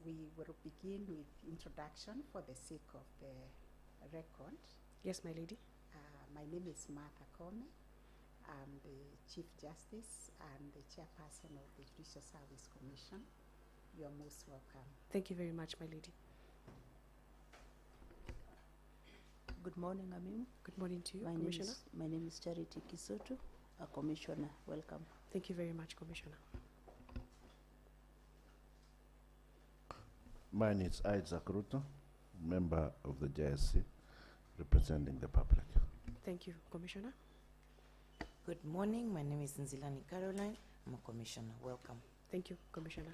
We will begin with introduction for the sake of the record. Yes, my lady. My name is Martha Akong'a. I'm the Chief Justice and the Chairperson of the Judicial Service Commission. You are most welcome. Thank you very much, my lady. Good morning, Amimo. Good morning to you, Commissioner. My name is Charity Kisoto, a Commissioner. Welcome. Thank you very much, Commissioner. Mine is Isaac Ruto, member of the JSC, representing the public. Thank you, Commissioner. Good morning. My name is Nzilani Caroline. I'm a Commissioner. Welcome. Thank you, Commissioner.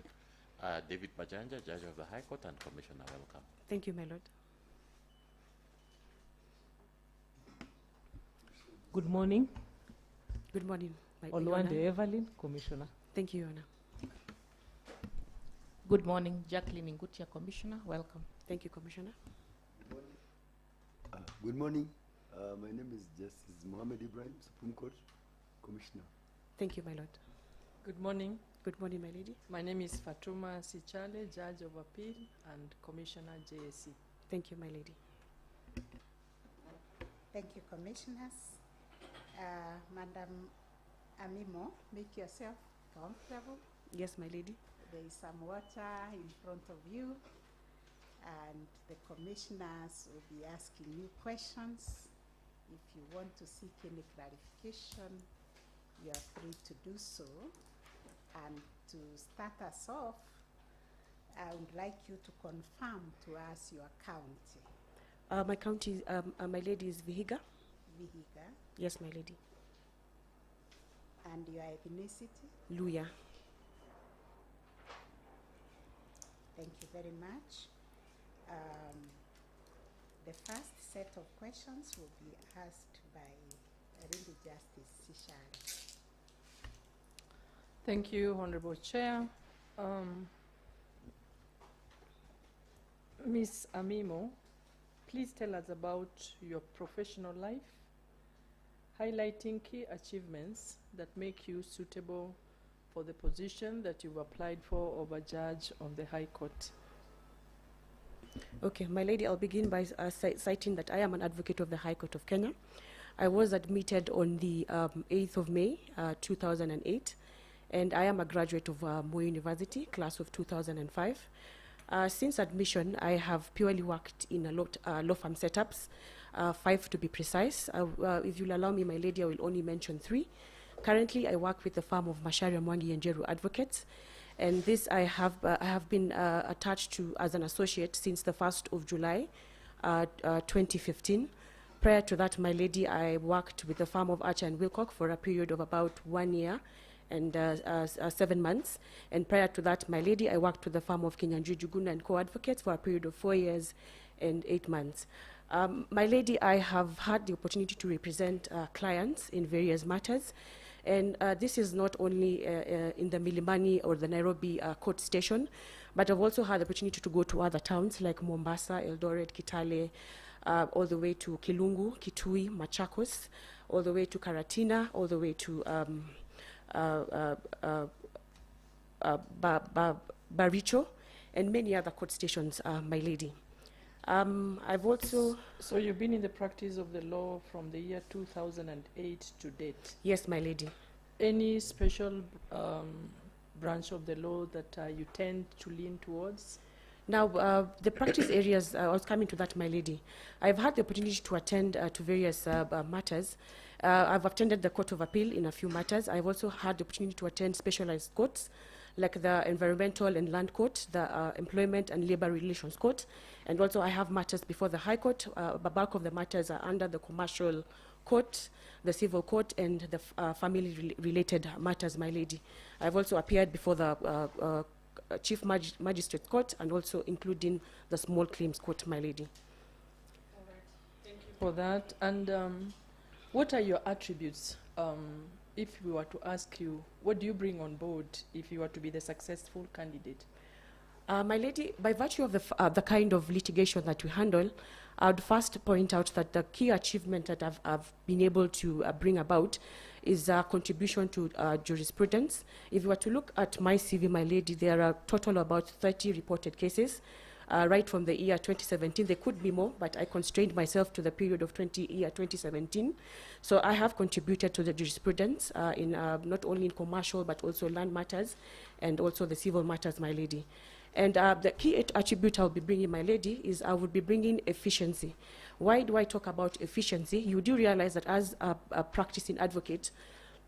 David Majanja, Judge of the High Court and Commissioner. Welcome. Thank you, my lord. Good morning. Good morning, my Olwande Honor. Evelyn, Commissioner. Thank you, Your Honor. Good morning, Jacqueline Ngutia, Commissioner. Welcome. Thank you, Commissioner. Good morning. My name is Justice Mohammed Ibrahim, Supreme Court Commissioner. Thank you, my lord. Good morning. Good morning, my lady. My name is Fatuma Sichale, Judge of Appeal and Commissioner JSC. Thank you, my lady. Thank you, Commissioners. Madam Amimo, make yourself comfortable. Yes, my lady. There is some water in front of you, and the commissioners will be asking you questions. If you want to seek any clarification, you are free to do so. And to start us off, I would like you to confirm to us your county. My county, my lady is Vihiga. Vihiga. Yes, my lady. And your ethnicity? Luya. Thank you very much. The first set of questions will be asked by Rindi Justice Sishari. Thank you, Honorable Chair. Ms. Amimo, please tell us about your professional life, highlighting key achievements that make you suitable for the position that you've applied for of a judge on the High Court. Okay, my lady, I'll begin by citing that I am an advocate of the High Court of Kenya. I was admitted on the 8th of May, 2008, and I am a graduate of Moi University, class of 2005. Since admission, I have purely worked in a lot law firm setups, 5 to be precise. If you'll allow me, my lady, I will only mention 3. Currently, I work with the firm of Macharia Mwangi and Jeru Advocates, and this I have been attached to as an associate since the 1st of July, 2015. Prior to that, my lady, I worked with the firm of Archer and Wilcock for a period of about 1 year and 7 months. And prior to that, my lady, I worked with the firm of Kinyanjui Juguna and Co-Advocates for a period of 4 years and 8 months. My lady, I have had the opportunity to represent clients in various matters. And this is not only in the Milimani or the Nairobi court station, but I've also had the opportunity to go to other towns like Mombasa, Eldoret, Kitale, all the way to Kilungu, Kitui, Machakos, all the way to Karatina, all the way to Baricho, and many other court stations, my lady. I've also... So you've been in the practice of the law from the year 2008 to date? Yes, my lady. Any special branch of the law that you tend to lean towards? Now, the practice areas, I was coming to that, my lady. I've had the opportunity to attend to various matters. I've attended the Court of Appeal in a few matters. I've also had the opportunity to attend specialized courts, like the Environmental and Land Court, the Employment and Labor Relations Court, and also I have matters before the High Court. The bulk of the matters are under the Commercial Court, the Civil Court, and the family-related matters, my lady. I've also appeared before the Chief Magistrate Court and also including the Small Claims Court, my lady. All right. Thank you for that. And what are your attributes? If we were to ask you, what do you bring on board if you were to be the successful candidate? My lady, by virtue of the kind of litigation that we handle, I would first point out that the key achievement that I've been able to bring about is a contribution to jurisprudence. If you were to look at my CV, my lady, there are a total of about 30 reported cases. Right from the year 2017, there could be more, but I constrained myself to the period of year 2017. So I have contributed to the jurisprudence in not only in commercial, but also land matters, and also the civil matters, my lady. And the key attribute I'll be bringing, my lady, is I would be bringing efficiency. Why do I talk about efficiency? You do realize that as a practicing advocate,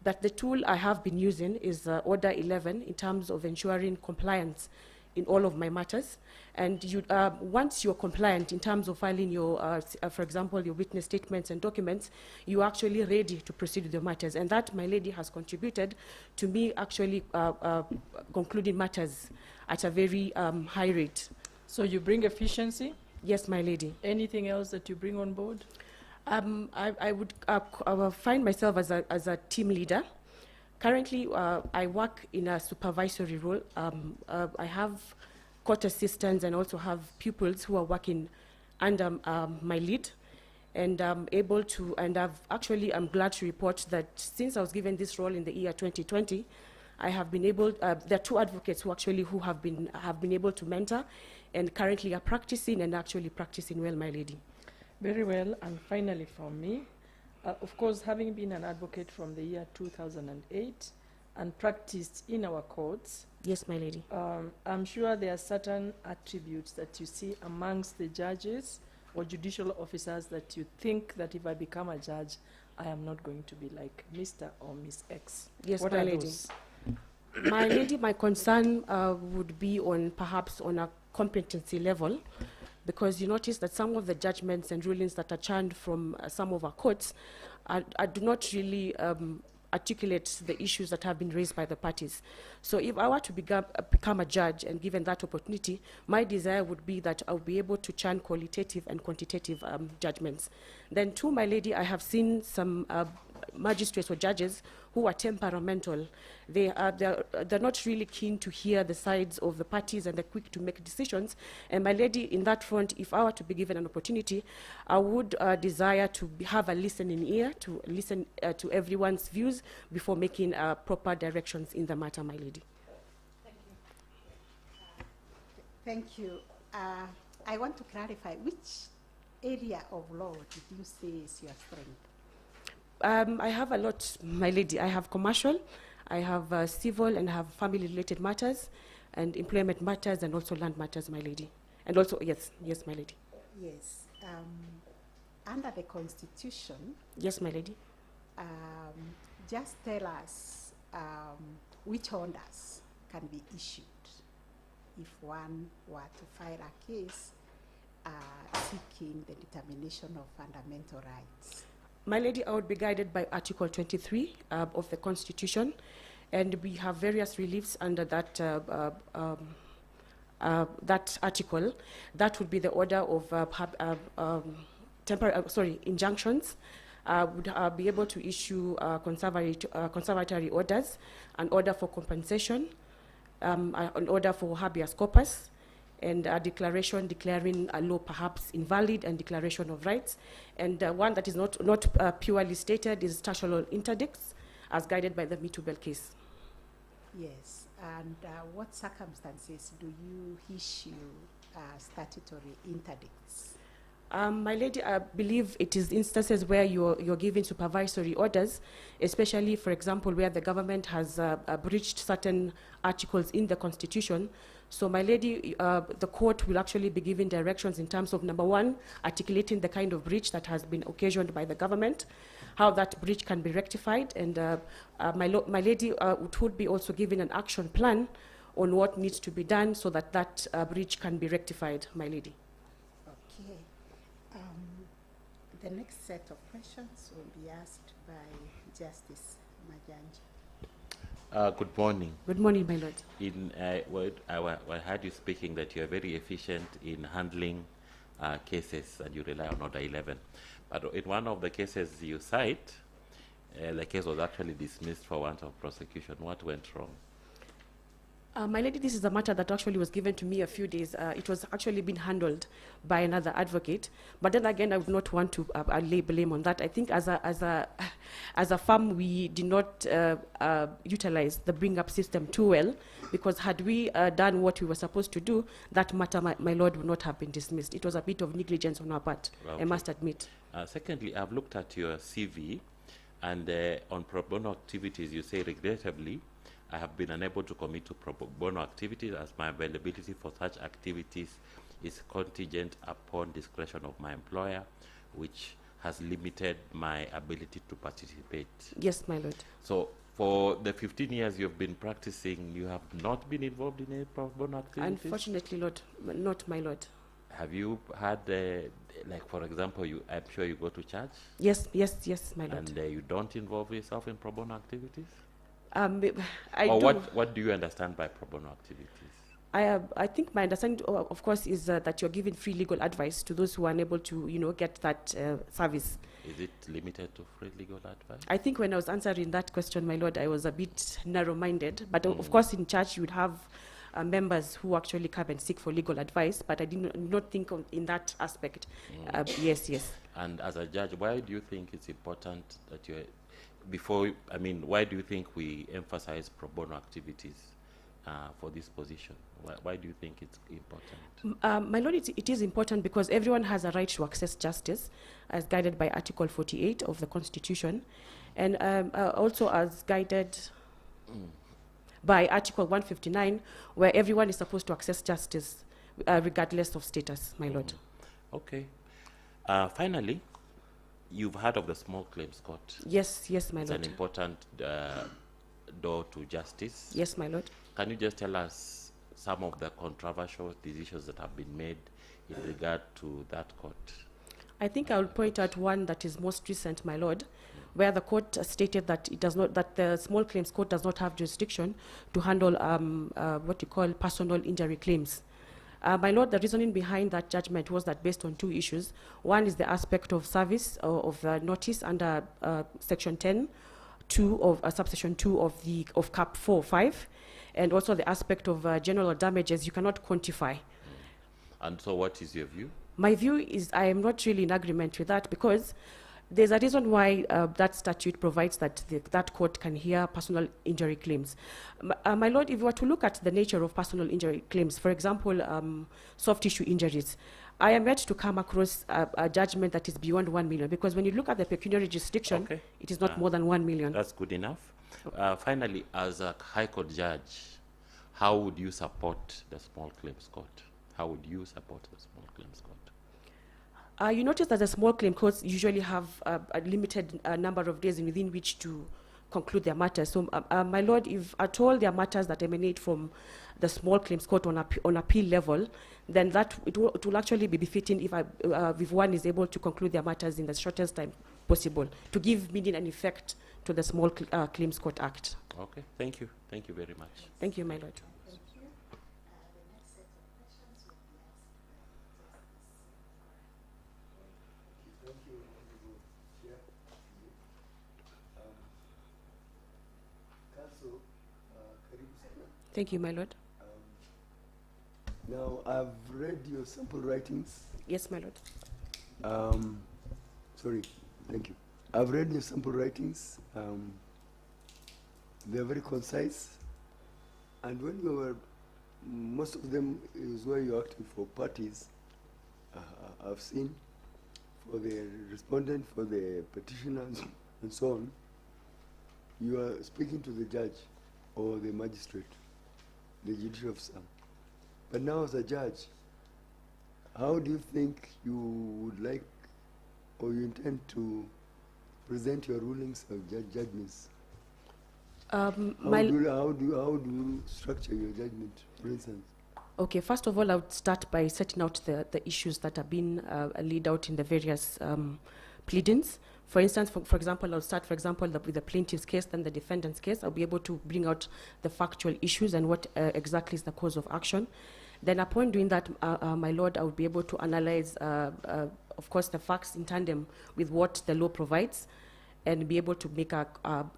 that the tool I have been using is Order 11 in terms of ensuring compliance in all of my matters. And you, once you're compliant in terms of filing your, for example, your witness statements and documents, you're actually ready to proceed with your matters. And that, my lady, has contributed to me actually concluding matters at a very high rate. So you bring efficiency? Yes, my lady. Anything else that you bring on board? I would find myself as a team leader. Currently, I work in a supervisory role. I have court assistants and also have pupils who are working under my lead. And I'm able to, and I'm glad to report that since I was given this role in the year 2020, I have been able, there are 2 advocates who have been able to mentor and currently are practicing and actually practicing well, my lady. Very well. And finally from me, of course, having been an advocate from the year 2008 and practiced in our courts. Yes, my lady. I'm sure there are certain attributes that you see amongst the judges or judicial officers that you think that if I become a judge, I am not going to be like Mr. or Miss X. Yes, what my are lady. Those? My lady, my concern would be on perhaps on a competency level, because you notice that some of the judgments and rulings that are churned from some of our courts do not really articulate the issues that have been raised by the parties. So if I were to become a judge and given that opportunity, my desire would be that I'll be able to churn qualitative and quantitative judgments. Then too, my lady, I have seen some magistrates or judges who are temperamental. They're not really keen to hear the sides of the parties, and they're quick to make decisions. And my lady, in that front, if I were to be given an opportunity, I would desire to have a listening ear, to listen to everyone's views before making proper directions in the matter, my lady. Thank you. I want to clarify, which area of law did you say is your strength? I have a lot, my lady. I have commercial, I have civil, and I have family-related matters, and employment matters, and also land matters, my lady. And also, yes, my lady. Yes. Under the Constitution. Yes, my lady. Just tell us which orders can be issued if one were to file a case seeking the determination of fundamental rights. My lady, I would be guided by Article 23 of the Constitution, and we have various reliefs under that that article. That would be the order of injunctions. Would be able to issue conservatory orders, an order for compensation, an order for habeas corpus, and a declaration declaring a law perhaps invalid, and declaration of rights. And one that is not purely stated is statutory interdicts, as guided by the Mitubel case. Yes, and what circumstances do you issue statutory interdicts? My lady, I believe it is instances where you're giving supervisory orders, especially, for example, where the government has breached certain articles in the Constitution. So, my lady, the court will actually be giving directions in terms of, number one, articulating the kind of breach that has been occasioned by the government, how that breach can be rectified, and my lady would be also giving an action plan on what needs to be done so that that breach can be rectified, my lady. Okay. The next set of questions will be asked by Justice Majanja. Good morning. Good morning, my lord. I heard you speaking that you are very efficient in handling cases and you rely on Order 11. But in one of the cases you cite, the case was actually dismissed for want of prosecution. What went wrong? My lady, this is a matter that actually was given to me a few days. It was actually been handled by another advocate. But then again, I would not want to lay blame on that. I think as a firm, we did not utilize the bring up system too well, because had we done what we were supposed to do, that matter, my lord, would not have been dismissed. It was a bit of negligence on our part, Okay. I must admit. Secondly, I've looked at your CV, and on pro bono activities, you say regrettably, I have been unable to commit to pro bono activities as my availability for such activities is contingent upon discretion of my employer, which has limited my ability to participate. Yes, my lord. So for the 15 years you've been practicing, you have not been involved in any pro bono activities? Unfortunately, lord, not my lord. Have you had, like for example, I'm sure you go to church? Yes, my lord. And you don't involve yourself in pro bono activities? Or what do you understand by pro bono activities? I think my understanding, of course, is that you're giving free legal advice to those who are unable to, get that service. Is it limited to free legal advice? I think when I was answering that question, my lord, I was a bit narrow-minded. But of course, in church, you would have members who actually come and seek for legal advice. But I did not think in that aspect. Yes. And as a judge, why do you think it's important that you're why do you think we emphasize pro bono activities for this position? Why do you think it's important? My lord, it is important because everyone has a right to access justice as guided by Article 48 of the Constitution, and also as guided by Article 159, where everyone is supposed to access justice regardless of status, my lord. Okay. Finally, you've heard of the Small Claims Court. Yes, my it's lord. It's an important door to justice. Yes, my lord. Can you just tell us some of the controversial decisions that have been made in regard to that court? I think I will point out one that is most recent, my lord, where the court stated that that the Small Claims Court does not have jurisdiction to handle what you call personal injury claims. My lord, the reasoning behind that judgment was that based on two issues. One is the aspect of service of notice under Section 10, subsection 2 of Cap 4.5, and also the aspect of general damages you cannot quantify. And so what is your view? My view is I am not really in agreement with that, because there's a reason why that statute provides that that court can hear personal injury claims. My lord, if you were to look at the nature of personal injury claims, for example, soft tissue injuries, I am yet to come across a judgment that is beyond 1 million, because when you look at the pecuniary jurisdiction, it is not more than 1 million. That's good enough. Finally, as a High Court judge, how would you support the Small Claims Court? How would you support the Small Claims Court? You notice that the small claim courts usually have a limited number of days within which to conclude their matters. So, my lord, if at all there are matters that emanate from the small claims court on appeal level, then that it will actually be befitting if one is able to conclude their matters in the shortest time possible, to give meaning and effect to the Small Claims Court Act. Okay, thank you. Thank you very much. Thank you, my lord. Thank you, my lord. Now, I've read your sample writings. Yes, my lord. Sorry, thank you. I've read your sample writings. They're very concise. And when you were, most of them is where you're acting for parties. I've seen for the respondent, for the petitioners, and so on. You are speaking to the judge or the magistrate, the judicial officer. But now as a judge, how do you think you would like or you intend to present your rulings of judgments? How do you structure your judgment, for instance? Okay, first of all, I would start by setting out the issues that have been laid out in the various pleadings. For instance, for example, I'll start, with the plaintiff's case, then the defendant's case. I'll be able to bring out the factual issues and what exactly is the cause of action. Then upon doing that, my lord, I would be able to analyze, of course, the facts in tandem with what the law provides, and be able to make a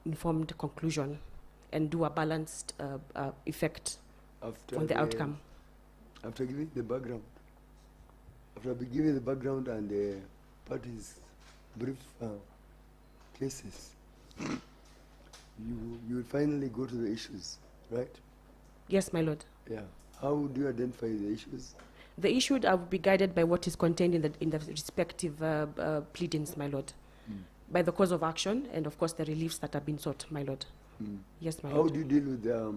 informed conclusion and do a balanced effect after on the outcome. After giving the background, and the parties briefed cases, you will finally go to the issues, right? Yes, my lord. Yeah. How do you identify the issues? The issue will be guided by what is contained in the respective pleadings, my lord, by the cause of action and, of course, the reliefs that have been sought, my lord. Yes, my How lord. do you deal with the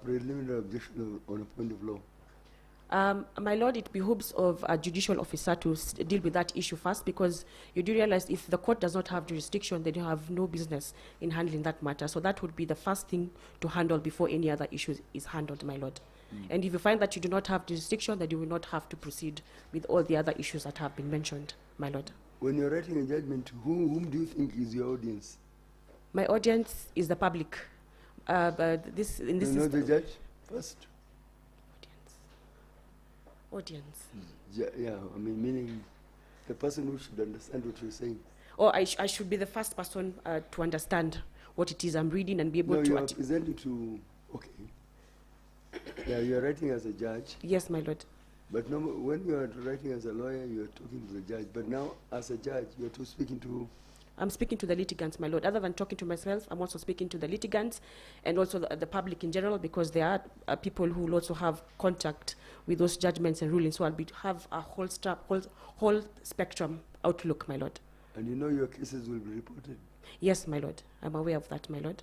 preliminary objection on a point of law? My lord, it behooves of a judicial officer to deal with that issue first, because you do realize if the court does not have jurisdiction, then you have no business in handling that matter. So that would be the first thing to handle before any other issue is handled, my lord. And if you find that you do not have jurisdiction, then you will not have to proceed with all the other issues that have been mentioned, my lord. When you're writing a judgment, whom do you think is your audience? My audience is the public. But this in this You know is the judge first? audience. Yeah, I mean, meaning the person who should understand what you're saying. Or I should be the first person to understand what it is I'm reading and be able No, to. you are presenting to, okay. Yeah, you're writing as a judge. Yes, my lord. But no, when you are writing as a lawyer, you're talking to the judge. But now, as a judge, you're speaking to. I'm speaking to the litigants, my lord. Other than talking to myself, I'm also speaking to the litigants and also the public in general, because there are people who will also have contact with those judgments and rulings. So I'll have a whole spectrum outlook, my lord. And you know your cases will be reported? Yes, my lord. I'm aware of that, my lord.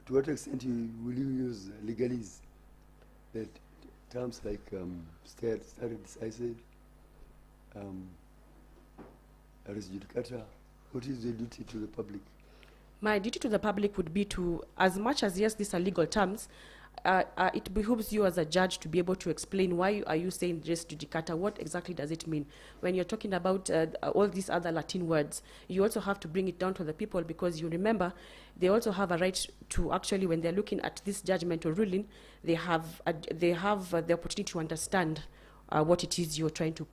To what extent will you use legalese? That terms like stare decisis, res judicata. What is your duty to the public? My duty to the public would be to, as much as, yes, these are legal terms, it behooves you as a judge to be able to explain why are you saying res judicata, what exactly does it mean? When you're talking about all these other Latin words, you also have to bring it down to the people, because you remember, they also have a right to actually, when they're looking at this judgment or ruling, they have the opportunity to understand what it is you're trying to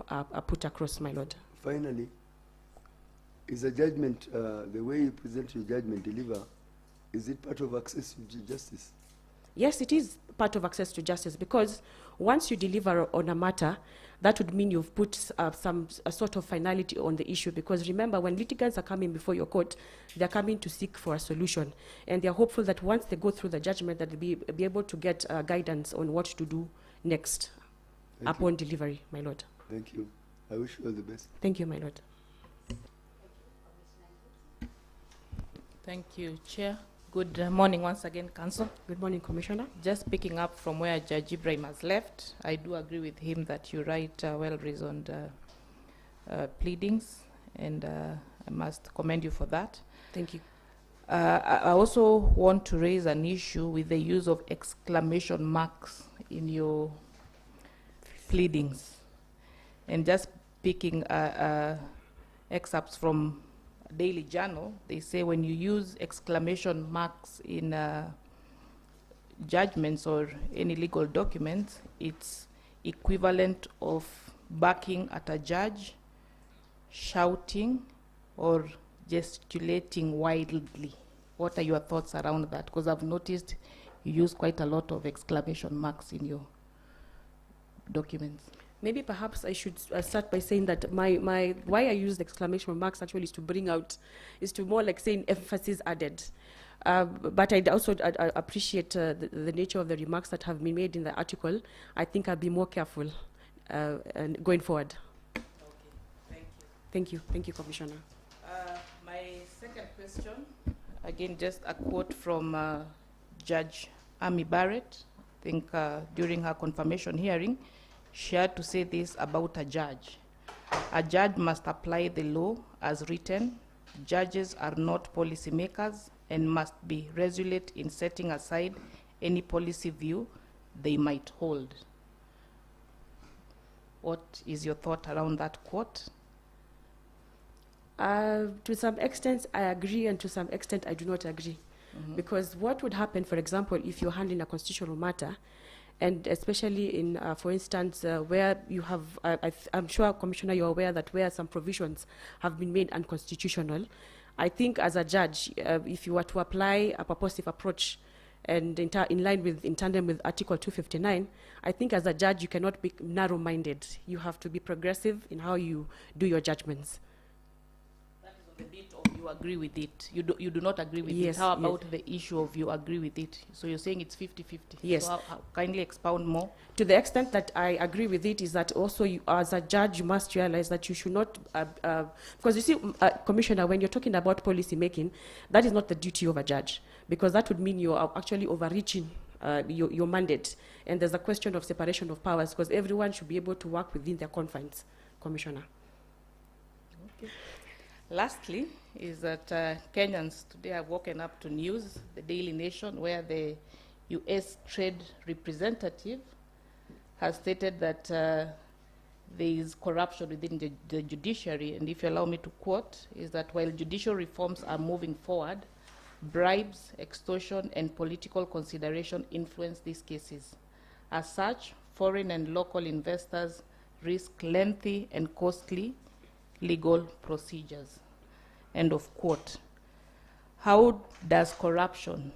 put across, my lord. Finally, is a judgment, the way you present your judgment, deliver, is it part of access to justice? Yes, it is part of access to justice, because once you deliver on a matter, that would mean you've put a sort of finality on the issue. Because remember, when litigants are coming before your court, they're coming to seek for a solution. And they're hopeful that once they go through the judgment, that they'll be able to get guidance on what to do next upon delivery, my lord. Thank you. I wish you all the best. Thank you, my lord. Thank you, Chair. Good morning once again, Council. Good morning, Commissioner. Just picking up from where Judge Ibrahim has left, I do agree with him that you write well-reasoned pleadings, and I must commend you for that. Thank you. I also want to raise an issue with the use of exclamation marks in your pleadings. And just picking excerpts from Daily Journal, they say when you use exclamation marks in judgments or any legal documents, it's equivalent of barking at a judge, shouting, or gesticulating wildly. What are your thoughts around that? Because I've noticed you use quite a lot of exclamation marks in your documents. Maybe perhaps I should start by saying that my why I use exclamation marks actually is to bring out, is to more like saying emphasis added. But I also appreciate the nature of the remarks that have been made in the article. I think I'll be more careful and going forward. Okay, thank you. Thank you, Commissioner. My second question, again, just a quote from Judge Amy Barrett. I think during her confirmation hearing, she had to say this about a judge. A judge must apply the law as written. Judges are not policymakers and must be resolute in setting aside any policy view they might hold. What is your thought around that quote? To some extent, I agree, and to some extent, I do not agree. Because what would happen, for example, if you're handling a constitutional matter, and especially in, for instance, where you have, I'm sure, Commissioner, you're aware that where some provisions have been made unconstitutional, I think as a judge, if you were to apply a purposive approach and in tandem with Article 259, I think as a judge you cannot be narrow-minded. You have to be progressive in how you do your judgments. That is on the bit of you agree with it. You do not agree with Yes, it. How yes. about the issue of you agree with it? So you're saying it's 50-50. Yes. So how kindly expound more. To the extent that I agree with it is that also you, as a judge, you must realize that you should not, because you see, Commissioner, when you're talking about policy making, that is not the duty of a judge, because that would mean you are actually overreaching your mandate. And there's a question of separation of powers, because everyone should be able to work within their confines, Commissioner. Okay. Lastly, is that Kenyans today have woken up to news, the Daily Nation, where the U.S. Trade Representative has stated that there is corruption within the judiciary, and if you allow me to quote, is that while judicial reforms are moving forward, bribes, extortion, and political consideration influence these cases. As such, foreign and local investors risk lengthy and costly legal procedures. End of quote. How does corruption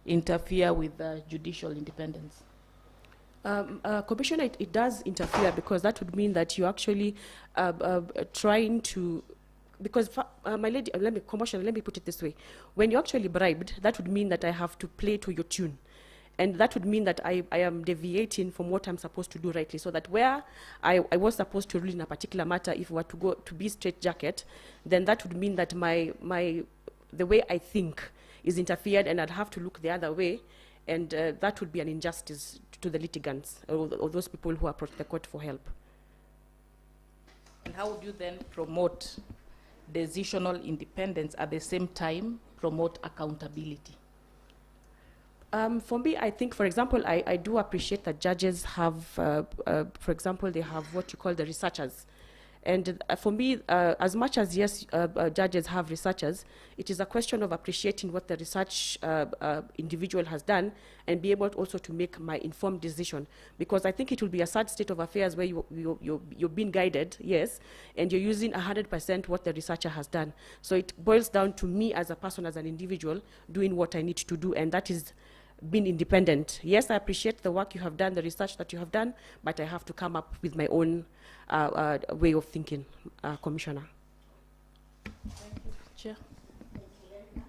interfere with judicial independence? Commissioner, it does interfere, because that would mean that you're actually trying to, because my lady, Commissioner, let me put it this way. When you're actually bribed, that would mean that I have to play to your tune. And that would mean that I am deviating from what I'm supposed to do rightly, so that where I was supposed to rule in a particular matter, if we were to go to be straitjacket, then that would mean that the way I think is interfered, and I'd have to look the other way, and that would be an injustice to the litigants or those people who approach the court for help. And how would you then promote decisional independence at the same time promote accountability? For me, I think, for example, I do appreciate that judges have, for example, they have what you call the researchers. And for me, as much as, yes, judges have researchers, it is a question of appreciating what the research individual has done and be able also to make my informed decision. Because I think it will be a sad state of affairs where you're being guided, yes, and you're using 100% what the researcher has done. So it boils down to me as a person, as an individual, doing what I need to do, and that is being independent. Yes, I appreciate the work you have done, the research that you have done, but I have to come up with my own way of thinking, Commissioner. Thank you, Chair. Thank you very much.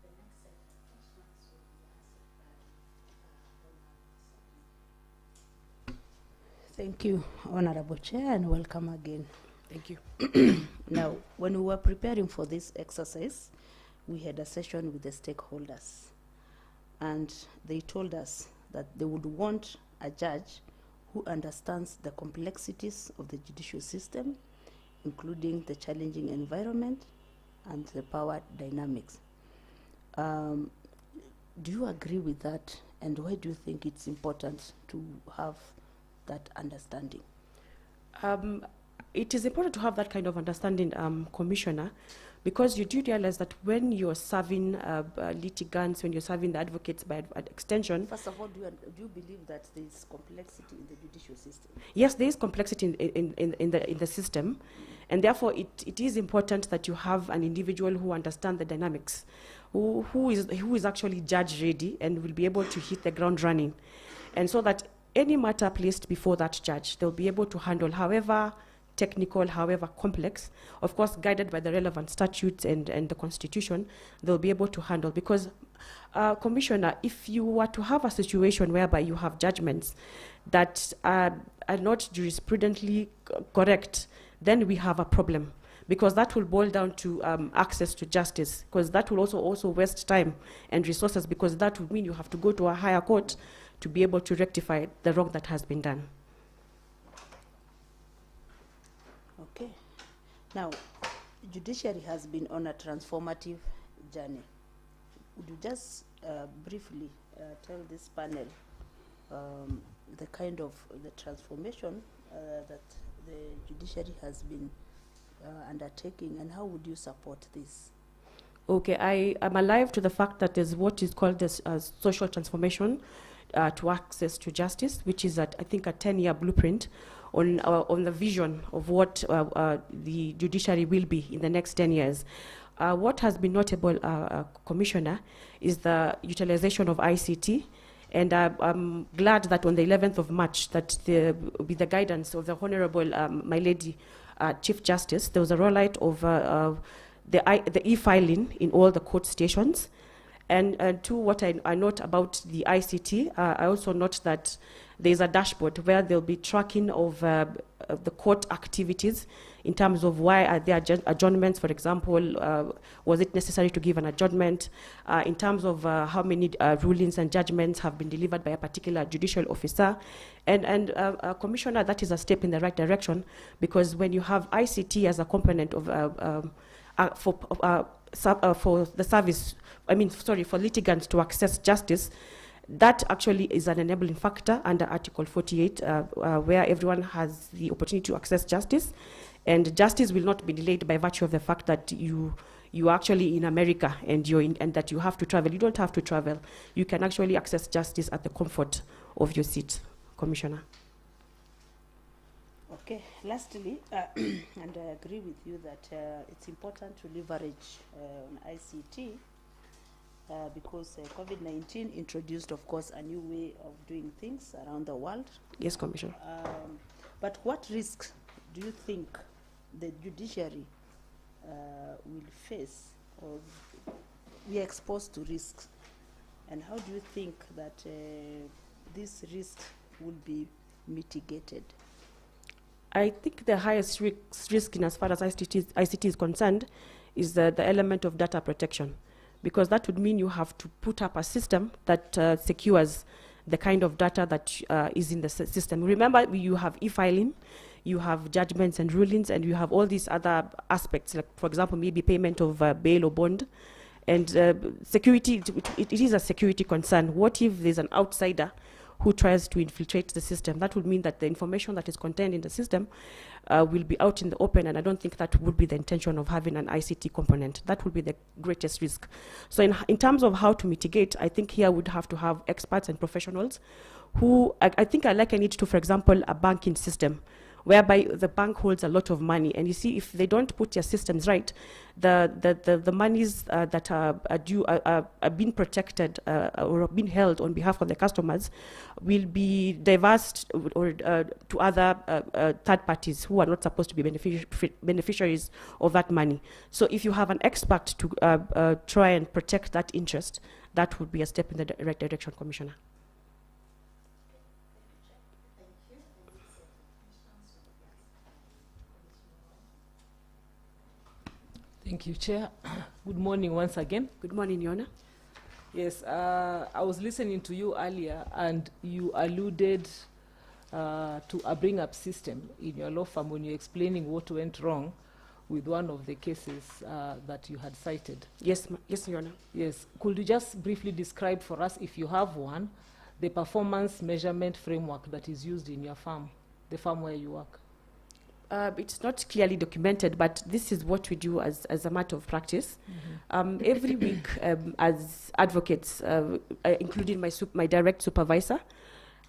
The next set of questions will be answered by Thank you, Honorable Chair, and welcome again. Thank you. Now, when we were preparing for this exercise, we had a session with the stakeholders, and they told us that they would want a judge who understands the complexities of the judicial system, including the challenging environment and the power dynamics. Do you agree with that, and why do you think it's important to have that understanding? It is important to have that kind of understanding, Commissioner, because you do realize that when you're serving litigants, when you're serving the advocates by extension. First of all, do you believe that there is complexity in the judicial system? Yes, there is complexity in the system, and therefore it is important that you have an individual who understands the dynamics, who is actually judge ready and will be able to hit the ground running, and so that any matter placed before that judge, they'll be able to handle, however technical, however complex, of course guided by the relevant statutes and the Constitution, they'll be able to handle. Because, Commissioner, if you were to have a situation whereby you have judgments that are not jurisprudently correct, then we have a problem, because that will boil down to access to justice, because that will also waste time and resources, because that would mean you have to go to a higher court to be able to rectify the wrong that has been done. Okay. Now, judiciary has been on a transformative journey. Would you just briefly tell this panel the kind of the transformation that the judiciary has been undertaking, and how would you support this? Okay, I am alive to the fact that there's what is called this social transformation to access to justice, which is, I think, a 10-year blueprint on the vision of what the judiciary will be in the next 10 years. What has been notable, Commissioner, is the utilization of ICT. And I'm glad that on the 11th of March, that with the guidance of the Honorable My Lady Chief Justice, there was a rollout of the e-filing in all the court stations. And to what I note about the ICT, I also note that there's a dashboard where there'll be tracking of the court activities in terms of why are there adjournments, for example, was it necessary to give an adjournment, in terms of how many rulings and judgments have been delivered by a particular judicial officer. And Commissioner, that is a step in the right direction, because when you have ICT as a component of for the service, for litigants to access justice, that actually is an enabling factor under Article 48, where everyone has the opportunity to access justice, and justice will not be delayed by virtue of the fact that you are actually in America and and that you have to travel. You don't have to travel. You can actually access justice at the comfort of your seat, Commissioner. Okay, lastly, and I agree with you that it's important to leverage on ICT because COVID-19 introduced, of course, a new way of doing things around the world. Yes, Commissioner. But what risks do you think the judiciary will face, or we are exposed to risks? And how do you think that this risk will be mitigated? I think the highest risk in as far as ICT is concerned is the element of data protection, because that would mean you have to put up a system that secures the kind of data that is in the system. Remember, you have e-filing, you have judgments and rulings, and you have all these other aspects, like, for example, maybe payment of bail or bond. And security, it is a security concern. What if there's an outsider who tries to infiltrate the system? That would mean that the information that is contained in the system will be out in the open, and I don't think that would be the intention of having an ICT component. That would be the greatest risk. So in terms of how to mitigate, I think here we'd have to have experts and professionals who, I think I liken it to, for example, a banking system, whereby the bank holds a lot of money, and you see, if they don't put their systems right, the monies that are due are being protected or being held on behalf of the customers will be diversed or to other third parties who are not supposed to be beneficiaries of that money. So if you have an expert to try and protect that interest, that would be a step in the right direction, Commissioner. Thank you, Chair. Good morning once again. Good morning, Your Honor. Yes, I was listening to you earlier, and you alluded to a bring-up system in your law firm when you're explaining what went wrong with one of the cases that you had cited. Yes, yes, Your Honor. Yes. Could you just briefly describe for us, if you have one, the performance measurement framework that is used in your firm, the firm where you work? It's not clearly documented, but this is what we do as a matter of practice. Mm-hmm. Every week, as advocates, including my direct supervisor,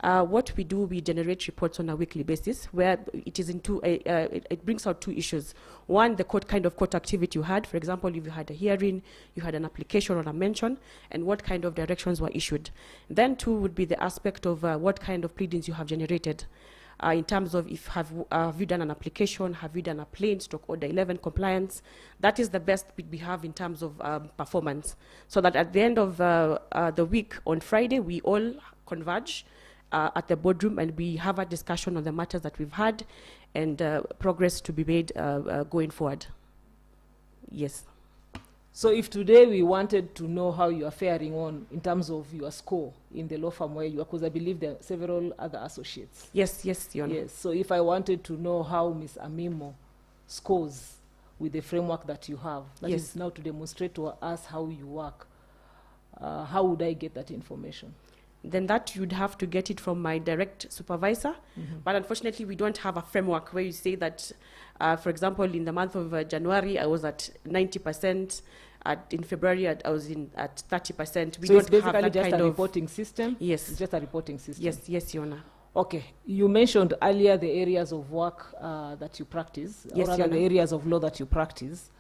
what we do, we generate reports on a weekly basis, where it is it brings out two issues. One, the kind of court activity you had. For example, if you had a hearing, you had an application or a mention, and what kind of directions were issued. Then two would be the aspect of what kind of pleadings you have generated. In terms of if have you done an application, have you done a plain stroke order 11 compliance. That is the best we have in terms of performance. So that at the end of the week on Friday, we all converge at the boardroom and we have a discussion on the matters that we've had and progress to be made going forward. Yes. So if today we wanted to know how you are faring on in terms of your score in the law firm where you are, because I believe there are several other associates. Yes, yes, Your Honor. Yes, so if I wanted to know how Ms. Amimo scores with the framework that you have, that yes. is now to demonstrate to us how you work, how would I get that information? Then that you'd have to get it from my direct supervisor. Mm-hmm. But unfortunately, we don't have a framework where you say that, for example, in the month of January, I was at 90%. In February, I was at 30%. We so don't it's basically have that just kind a of reporting system? Yes. It's just a reporting system? Yes, yes, Your Honor. Okay. You mentioned earlier the areas of work that you practice, yes, or rather the areas of law that you practice.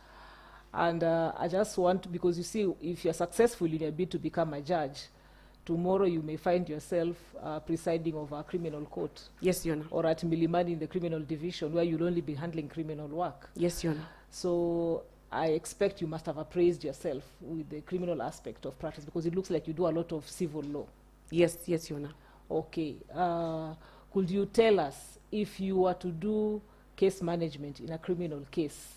And I just want, because you see, if you're successful in your bid to become a judge, tomorrow you may find yourself presiding over a criminal court. Yes, Your Honor. Or at Milimani in the criminal division, where you'll only be handling criminal work. Yes, Your Honor. So I expect you must have appraised yourself with the criminal aspect of practice, because it looks like you do a lot of civil law. Yes, yes, Your Honor. Okay. Could you tell us, if you were to do case management in a criminal case,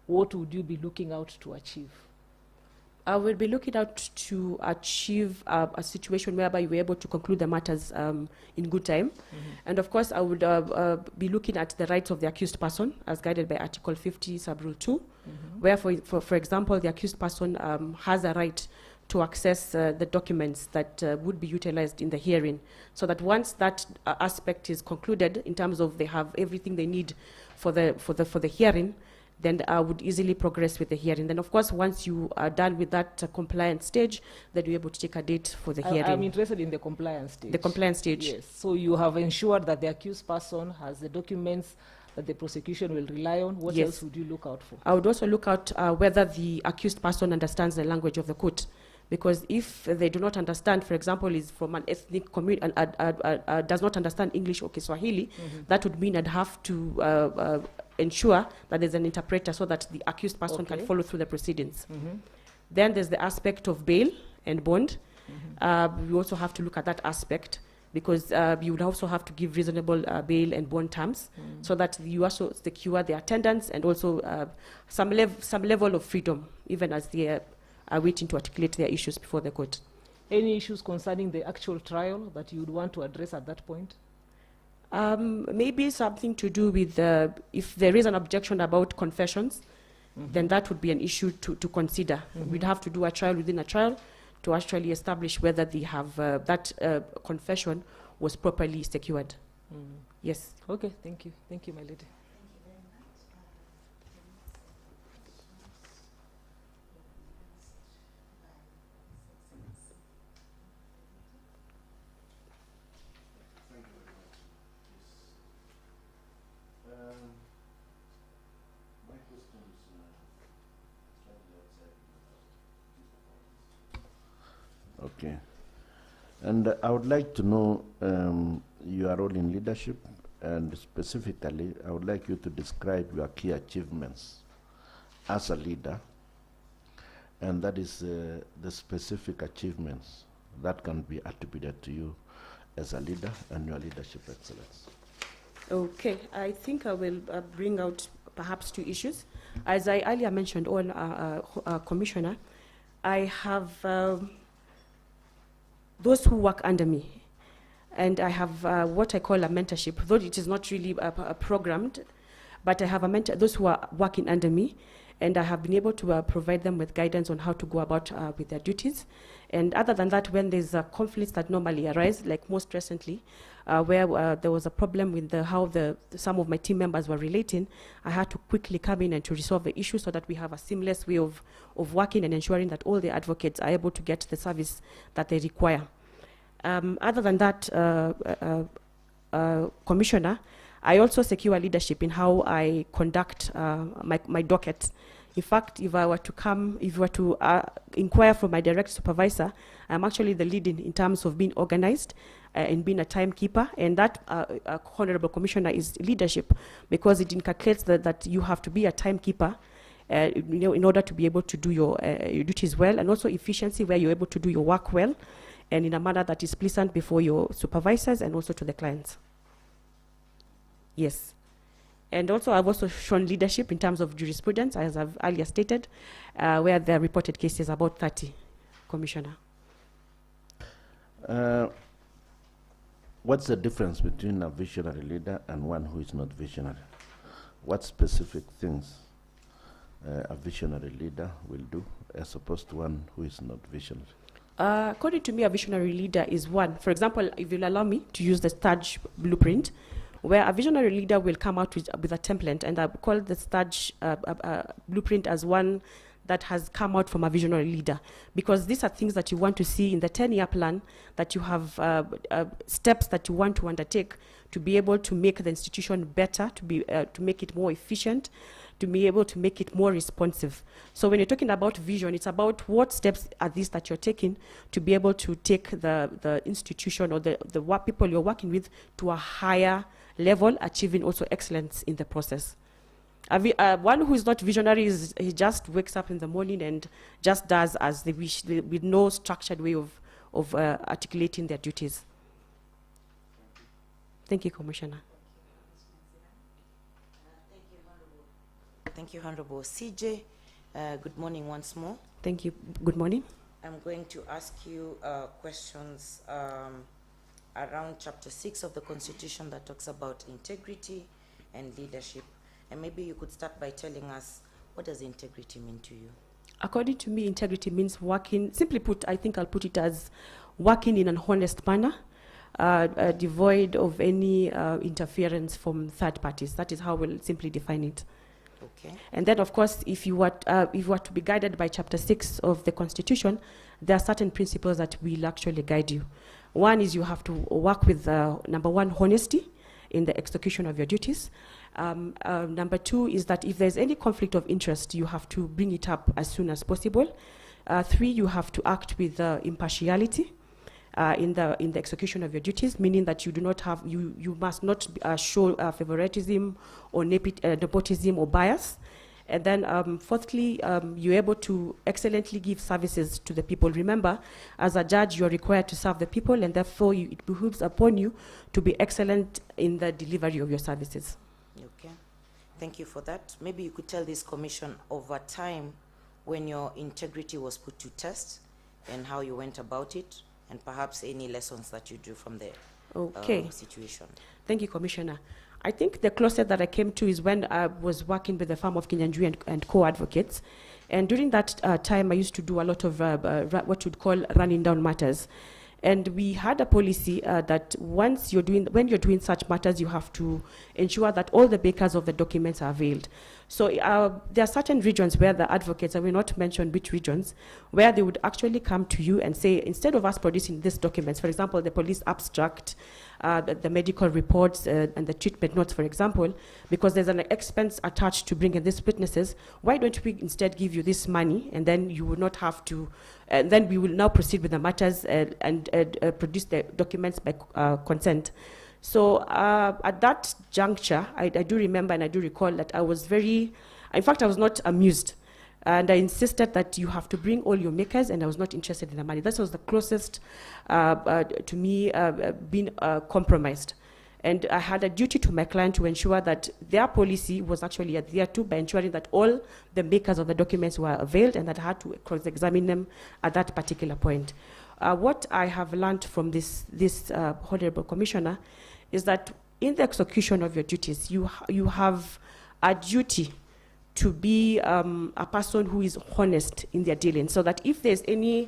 what would you be looking out to achieve? I will be looking out to achieve a situation whereby you were able to conclude the matters in good time. And of course, I would be looking at the rights of the accused person as guided by Article 50, Sub-Rule 2, where, for example, the accused person has a right to access the documents that would be utilized in the hearing, so that once that aspect is concluded, in terms of they have everything they need for the hearing, then I would easily progress with the hearing. Then, of course, once you are done with that compliance stage, then you're able to take a date for the hearing. I'm interested in the compliance stage. The compliance stage. Yes. So you have ensured that the accused person has the documents that the prosecution will rely on. What else would you look out for? I would also look out whether the accused person understands the language of the court. Because if they do not understand, for example, is from an ethnic community and does not understand English or Kiswahili, that would mean I'd have to ensure that there's an interpreter so that the accused person can follow through the proceedings. Then there's the aspect of bail and bond. We also have to look at that aspect, because you would also have to give reasonable bail and bond terms, so that you also secure the attendance and also some level of freedom, even as they are waiting to articulate their issues before the court. Any issues concerning the actual trial that you would want to address at that point? Maybe something to do with if there is an objection about confessions, then that would be an issue to consider. We'd have to do a trial within a trial to actually establish whether they have that confession was properly secured. Yes. Okay, thank you. Thank you, my lady. Okay. And I would like to know your role in leadership, and specifically, I would like you to describe your key achievements as a leader, and that is the specific achievements that can be attributed to you as a leader and your leadership excellence. Okay, I think I will bring out perhaps two issues. As I earlier mentioned, Commissioner, I have those who work under me, and I have what I call a mentorship, though it is not really programmed, but I have a mentor, those who are working under me, and I have been able to provide them with guidance on how to go about with their duties. And other than that, when there's conflicts that normally arise, like most recently, where there was a problem with how some of my team members were relating, I had to quickly come in and to resolve the issue so that we have a seamless way of working and ensuring that all the advocates are able to get the service that they require. Other than that, Commissioner, I also secure leadership in how I conduct my docket. In fact, if you were to inquire from my direct supervisor, I'm actually the lead in terms of being organized and being a timekeeper. And that, Honorable Commissioner, is leadership, because it inculcates that you have to be a timekeeper in order to be able to do your duties well, and also efficiency, where you're able to do your work well and in a manner that is pleasant before your supervisors and also to the clients. Yes. And also, I've also shown leadership in terms of jurisprudence, as I've earlier stated, where there are reported cases, about 30, Commissioner. What's the difference between a visionary leader and one who is not visionary? What specific things a visionary leader will do as opposed to one who is not visionary? According to me, a visionary leader is one. For example, if you'll allow me to use the Sturge blueprint, where a visionary leader will come out with a template, and I call the Sturge blueprint as one that has come out from a visionary leader, because these are things that you want to see in the 10-year plan, that you have steps that you want to undertake to be able to make the institution better, to make it more efficient, to be able to make it more responsive. So when you're talking about vision, it's about what steps are these that you're taking to be able to take the institution or the people you're working with to a higher level, achieving also excellence in the process. One who is not visionary is he just wakes up in the morning and just does as they wish, with no structured way of articulating their duties. Thank you, Commissioner. Thank you, Honorable CJ. Good morning once more. Thank you. Good morning. I'm going to ask you questions around Chapter 6 of the Constitution that talks about integrity and leadership. And maybe you could start by telling us, what does integrity mean to you? According to me, integrity means working, simply put, I think I'll put it as working in an honest manner, devoid of any interference from third parties. That is how we'll simply define it. Okay. And then, of course, if you were to be guided by Chapter 6 of the Constitution, there are certain principles that will actually guide you. One is you have to work with, number one, honesty in the execution of your duties. Number two is that if there's any conflict of interest, you have to bring it up as soon as possible. Three, you have to act with impartiality in the execution of your duties, meaning that you do not have, you must not show favoritism or nepotism or bias. And then fourthly, you're able to excellently give services to the people. Remember, as a judge, you're required to serve the people, and therefore it behooves upon you to be excellent in the delivery of your services. Okay, thank you for that. Maybe you could tell this commission over time when your integrity was put to test and how you went about it, and perhaps any lessons that you drew from the situation. Thank you, Commissioner. I think the closest that I came to is when I was working with the firm of Kinyanjui and co-advocates. And during that time, I used to do a lot of what you'd call running down matters. And we had a policy that when you're doing such matters, you have to ensure that all the bakers of the documents are availed. So there are certain regions where the advocates, I will not mention which regions, where they would actually come to you and say, instead of us producing these documents, for example, the police abstract, the medical reports and the treatment notes, for example, because there's an expense attached to bringing these witnesses, why don't we instead give you this money, and then you will not have to, and then we will now proceed with the matters and produce the documents by consent. So at that juncture, I do remember and I do recall that I was in fact, I was not amused. And I insisted that you have to bring all your makers, and I was not interested in the money. This was the closest to me being compromised. And I had a duty to my client to ensure that their policy was actually adhered to by ensuring that all the makers of the documents were availed, and that I had to cross-examine them at that particular point. What I have learned from this Honorable Commissioner is that in the execution of your duties, you have a duty to be a person who is honest in their dealings, so that if there's any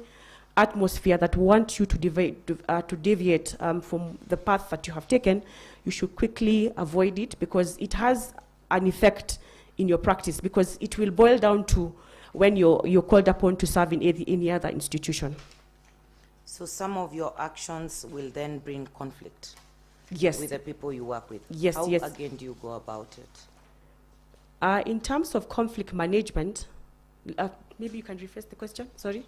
atmosphere that wants you to deviate from the path that you have taken, you should quickly avoid it, because it has an effect in your practice, because it will boil down to when you're called upon to serve in any other institution. So some of your actions will then bring conflict with the people you work with. Yes, How yes. again do you go about it? In terms of conflict management, maybe you can rephrase the question, sorry?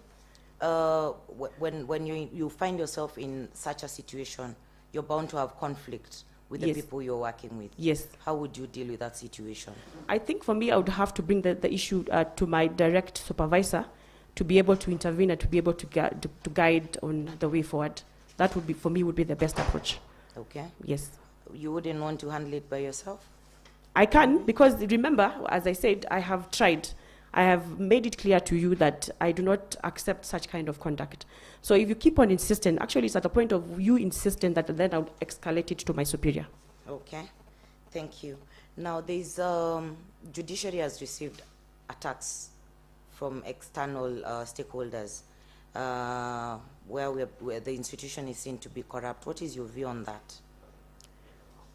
When you find yourself in such a situation, you're bound to have conflict with the people you're working with. Yes. How would you deal with that situation? I think for me, I would have to bring the issue to my direct supervisor to be able to intervene and to be able to guide on the way forward. That would be, for me, would be the best approach. Okay. Yes. You wouldn't want to handle it by yourself? I can, because remember, as I said, I have tried. I have made it clear to you that I do not accept such kind of conduct. So if you keep on insisting, actually it's at the point of you insisting that then I'll escalate it to my superior. Okay. Thank you. Now there's, judiciary has received attacks from external stakeholders where the institution is seen to be corrupt. What is your view on that?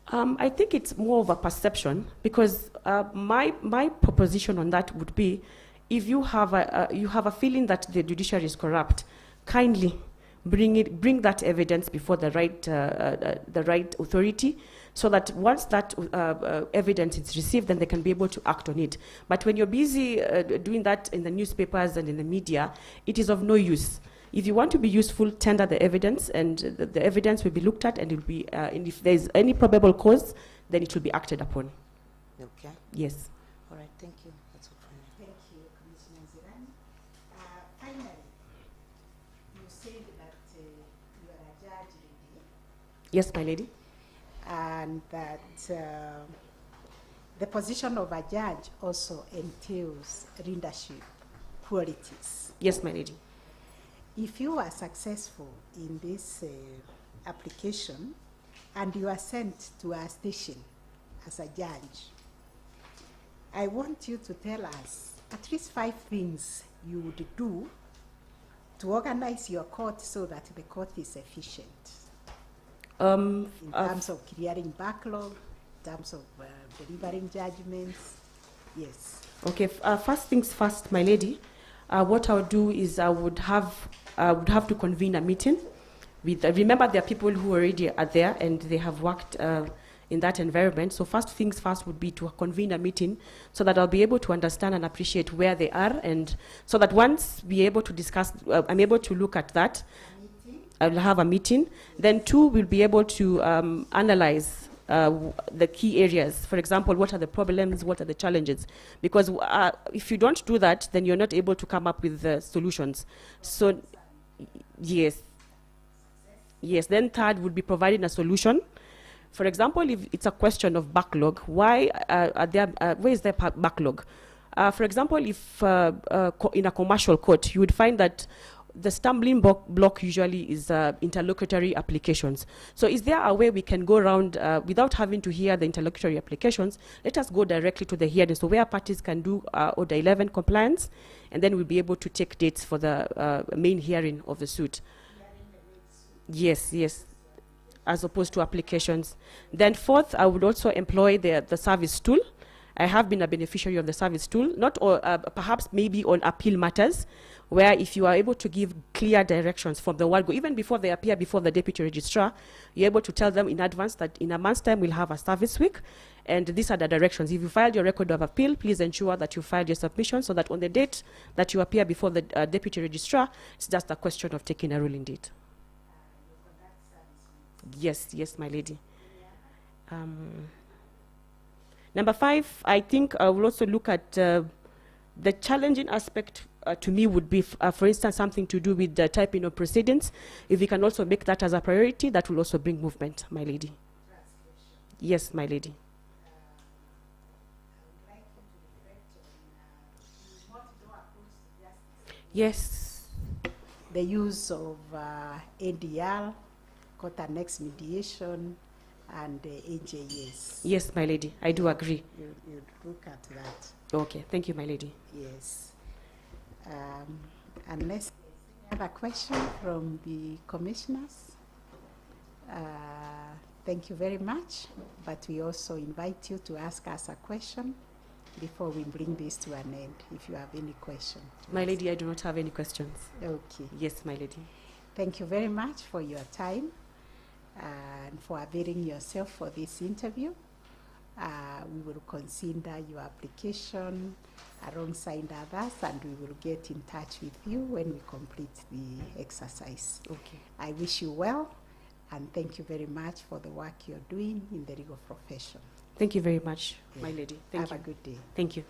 I think it's more of a perception, because my proposition on that would be, if you have a feeling that the judiciary is corrupt, kindly bring that evidence before the right authority, so that once that evidence is received, then they can be able to act on it. But when you're busy doing that in the newspapers and in the media, it is of no use. If you want to be useful, tender the evidence, and the evidence will be looked at, and it will be, and if there is any probable cause, then it will be acted upon. Okay. Yes. All right. Thank you. That's all from me. Thank you, Commissioner Zirani. Finally, you said that you are a judge, lady, Yes, my lady. and that the position of a judge also entails leadership qualities. Yes, my lady. If you are successful in this application and you are sent to a station as a judge, I want you to tell us at least 5 things you would do to organize your court so that the court is efficient in terms of clearing backlog, in terms of delivering judgments. Yes. Okay. First things first, my lady. What I would do is I would have to convene a meeting with. Remember, there are people who already are there and they have worked in that environment. So first things first would be to convene a meeting so that I'll be able to understand and appreciate where they are, and so that once we're able to discuss, I'm able to look at that. I will have a meeting. Then 2, we'll be able to analyze the key areas. For example, what are the problems, what are the challenges? Because if you don't do that, then you're not able to come up with solutions. So, yes. Yes, then 3rd would be providing a solution. For example, if it's a question of backlog, why where is there backlog? For example, if in a commercial court, you would find that the stumbling block usually is interlocutory applications. So is there a way we can go around without having to hear the interlocutory applications? Let us go directly to the hearing, so where parties can do Order 11 compliance, and then we'll be able to take dates for the main hearing of the suit. Yes, yes, as opposed to applications. Then 4th, I would also employ the service tool. I have been a beneficiary of the service tool, not perhaps maybe on appeal matters, where if you are able to give clear directions from the word go, even before they appear before the deputy registrar, you're able to tell them in advance that in a month's time we'll have a service week, and these are the directions. If you filed your record of appeal, please ensure that you filed your submission so that on the date that you appear before the deputy registrar, it's just a question of taking a ruling date. Yes, yes, my lady. Number 5, I think I will also look at the challenging aspect to me would be, for instance, something to do with the typing of proceedings. If we can also make that as a priority, that will also bring movement, my lady. Yes, my lady. Yes. The use of ADR, court annexed mediation, and AJS. Yes, my lady, I do agree. You look at that. Okay, thank you, my lady. Yes. Unless any other question from the commissioners, thank you very much. But we also invite you to ask us a question before we bring this to an end, if you have any question. My lady, I do not have any questions. Okay. Yes, my lady. Thank you very much for your time and for availing yourself for this interview. We will consider your application alongside others, and we will get in touch with you when we complete the exercise. Okay. I wish you well, and thank you very much for the work you're doing in the legal profession. Thank you very much, my lady. Thank you. Have a good day. Thank you.